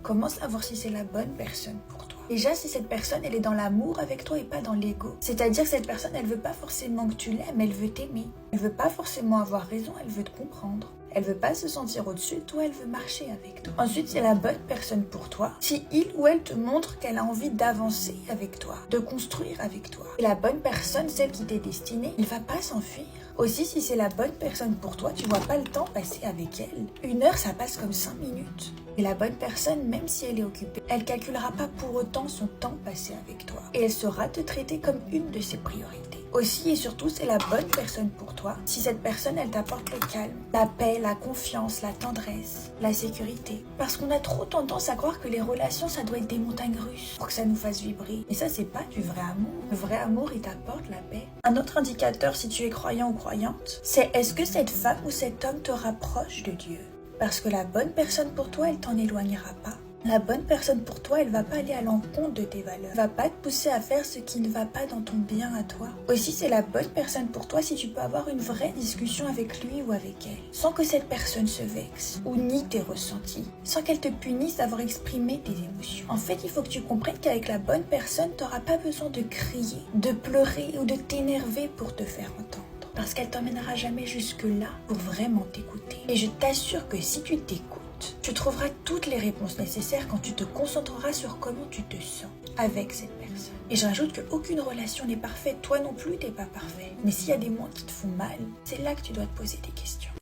commence à voir si c'est la bonne personne pour toi. Déjà, si cette personne, elle est dans l'amour avec toi et pas dans l'ego. C'est-à-dire que cette personne, elle veut pas forcément que tu l'aimes, elle veut t'aimer. Elle veut pas forcément avoir raison, elle veut te comprendre. Elle veut pas se sentir au-dessus de toi, elle veut marcher avec toi. Ensuite, c'est la bonne personne pour toi. Si il ou elle te montre qu'elle a envie d'avancer avec toi, de construire avec toi. Et la bonne personne, celle qui t'est destinée, il va pas s'enfuir. Aussi, si c'est la bonne personne pour toi, tu vois pas le temps passer avec elle. 1 heure, ça passe comme 5 minutes. Et la bonne personne, même si elle est occupée, elle calculera pas pour autant son temps passé avec toi. Et elle saura te traiter comme une de ses priorités. Aussi et surtout, c'est la bonne personne pour toi si cette personne, elle t'apporte le calme, la paix, la confiance, la tendresse, la sécurité. Parce qu'on a trop tendance à croire que les relations, ça doit être des montagnes russes pour que ça nous fasse vibrer. Et ça, c'est pas du vrai amour. Le vrai amour, il t'apporte la paix. Un autre indicateur, si tu es croyant ou croyante, c'est est-ce que cette femme ou cet homme te rapproche de Dieu? Parce que la bonne personne pour toi, elle t'en éloignera pas. La bonne personne pour toi, elle va pas aller à l'encontre de tes valeurs. Elle va pas te pousser à faire ce qui ne va pas dans ton bien à toi. Aussi, c'est la bonne personne pour toi si tu peux avoir une vraie discussion avec lui ou avec elle. Sans que cette personne se vexe ou nie tes ressentis. Sans qu'elle te punisse d'avoir exprimé tes émotions. En fait, il faut que tu comprennes qu'avec la bonne personne, t'auras pas besoin de crier, de pleurer ou de t'énerver pour te faire entendre. Parce qu'elle t'emmènera jamais jusque-là pour vraiment t'écouter. Et je t'assure que si tu t'écoutes, tu trouveras toutes les réponses nécessaires quand tu te concentreras sur comment tu te sens avec cette personne. Et je rajoute qu'aucune relation n'est parfaite, toi non plus t'es pas parfait. Mais s'il y a des mots qui te font mal, c'est là que tu dois te poser des questions.